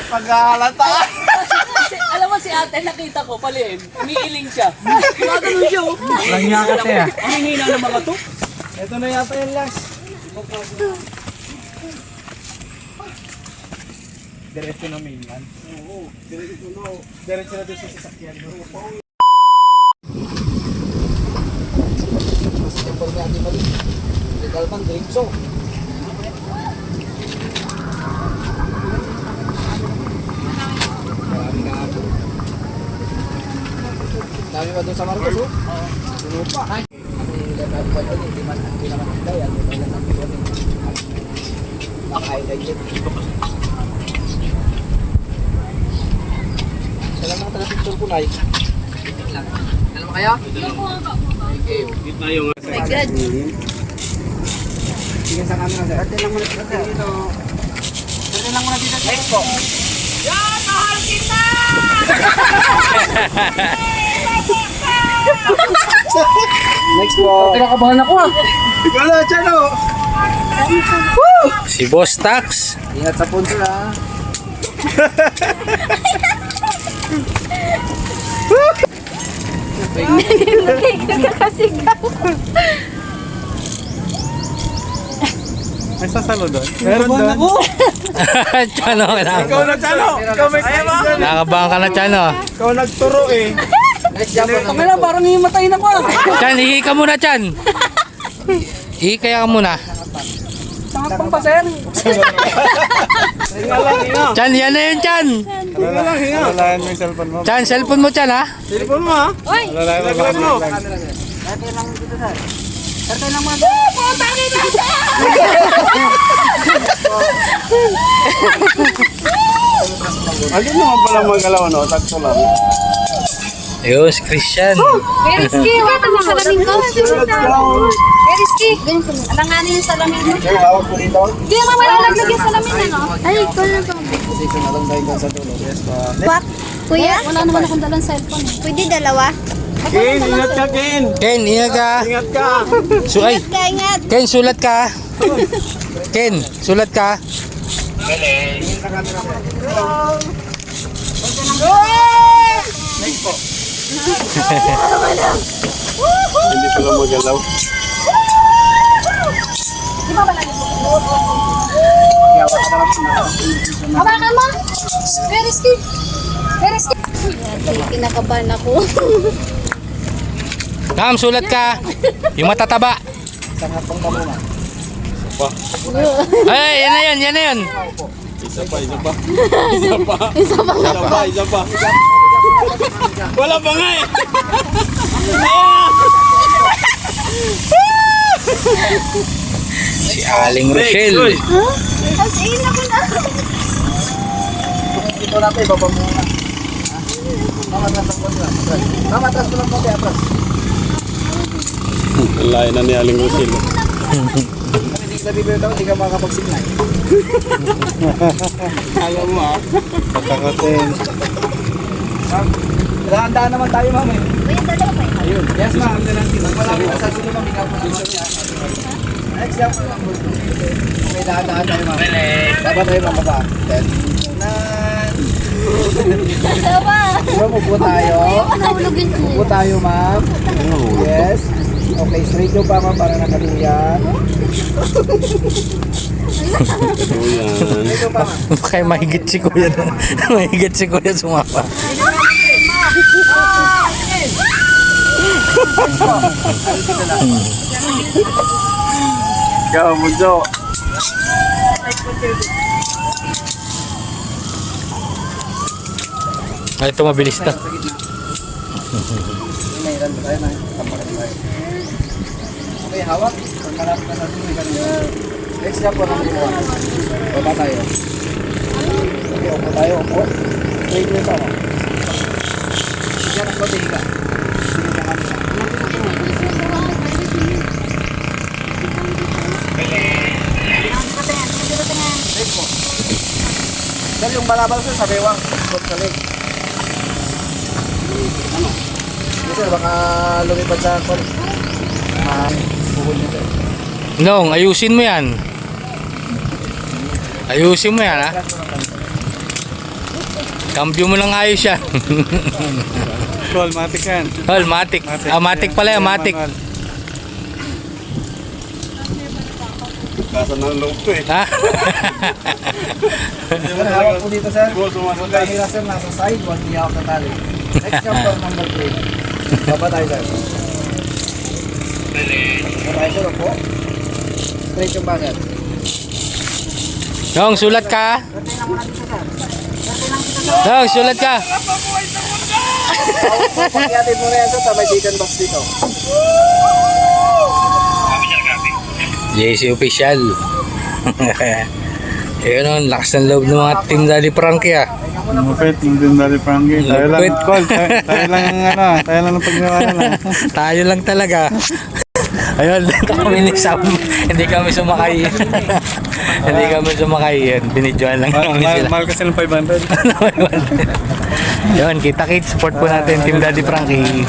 Pag-aalata. Alam mo si ate, nakita ko, paliin. Umiiling siya. Gumagano siya, oh. Langya ka te ah. Ang hihina ng mga to. Ito na yata yung last. Diretso na mainland. Oo. Diretso na doon sa sasakyan. Mas temper niya di mali. Legal man, diretso. Marami na ako. Dami ba doon sa Marcos, oh? Puno pa. Kami level 1 doon, hindi naman hintay. Ano ba lang ang doon? Naka-highlight yun. Salamat na picture ko, Nay. Alam mo kaya? Okay. Oh My God. Sige sa camera, sir. Ate lang muna dito. Ate lang muna dito. Next po. Yan! Mahal kita! Next po. Kinakabahan ako ah. Wala, Chano. Si Boss Tax. Ingat sa punso, ha. Kakasigaw. May sasalo doon? Meron doon. Ako. Chano, Ikaw na, Chano. Ikaw may kaya. nakakabahan ka na Chano. Ikaw nagturo eh. Next job po. Kami na, parang hihimatayin ako, ah. Chan, hihi ka muna Chan. Hihi kaya ka muna. Sangat pang pa, sir. Hinga lang, hinga. Chan, yan na yun Chan. Hinga lang, hinga. Alalayan mo yung cellphone mo. Chan, cellphone mo Chan ha. Cellphone mo, ha? Uy! Alalayan mo. Laglag mo. Ate lang dito, sir. Ate lang mga Alin naman pala magalaw, no? Sakto lang. Ayun, si Christian. Very risky. Wala ka ng salamin ko. Very risky. Alanganin yung salamin mo. Yung hawak po dito. Hindi naman malalaglag yung salamin ano? Ay, ikaw na ba? Position na lang tayo dyan sa dulo. Yes, pa. Wak? Kuya? Wala naman akong dalang cellphone eh. Pwede dalawa? Ken, ingat ka, Ken. Ken, ingat ka. Ingat ka. Ay, Ingat ka, ingat. Ken, sulat ka. Ken, sulat ka. Next po. Hindi pala magalaw. Hawakan mo. Very risky. Very risky. Kinakabahan ako. Ma'am, sulat ka. Yung matataba. Isang hapong pamunga. Ay, yan na yan, yan na yan. Isa pa. Wala pa nga eh. Si Aling Rochelle. As in, ako na. Dito natin, ibaba muna. Mamatras lang po sila. Mamatras ko lang po kaya, Pras. Ang layo na ni Aling Rochelle. Kung hindi ka bibili daw, hindi ka makakapagsignal. Ayaw mo ah. Patakatin. Ma'am, dahan-dahan naman tayo, ma'am eh. Uy, dalawa pa yun. Ayun. Yes, ma'am. Wala ko na sa sulo, ma'am. Ikaw po naman. Next job po lang po. Okay, dahan-dahan tayo, ma'am. Dapat tayo mababa. 10, 9. Dalawa. Diba, upo tayo. Nahulog yun. Upo tayo, ma'am. Yes. Okay, straight yung pa, ma'am, para nakatuyan. Oo yan. Straight yung pa, ma'am. Kaya mahigit si Kuya. Mahigit si Kuya sumapa. Ikaw, Bunso. Ay, ito mabilis na. May run tayo na. Tampakan tayo. Okay, hawak. Pag malapit na sa dulo, ganun. Next job po lang po. Baba tayo. Okay, upo tayo. Upo. Straight yung pa, ma'am. Diyan ang kote, higa. Sige, diyan kami. Next po. Sir, yung balabal sir, sa bewang. Ikot sa leg. Ano? Yes, sir, baka lumipad sa kon. Puhol niya, sir. Nong, ayusin mo yan. Ayusin mo yan ha. Press mo lang kami. Cambio mo lang ayos yan. Call, matik yan. Hol, matik. Ah, matik pala yan, matik. Kasa ng loob to eh. Ha? Sir, hawak po dito, sir. Bro, sumasakay. Huwag tayo hila, sir. Nasa side, huwag niya ako natali. Next jumper, number 3. Baba tayo, sir. Baba tayo, sir. Opo. Straight yung ba, sir? Dong, sulat ka. Dong, sulat ka. Pagkatid mo na yan, sir. Tabay chicken box dito. JC official. Ayun o, lakas ng loob ng mga team Daddy Frankie ah. Mupit, yung din dali Frankie. Tayo lang, Mupit. Call. Tayo lang ang tayo lang ang pagniwala lang. Tayo lang talaga. Ayun, kami ni Sam. Hindi kami sumakay. Hindi kami sumakay. Yun, binidyoan lang namin sila. Mahal kasi ng 500. Yun, kita-kits. Support po natin Team Daddy Frankie.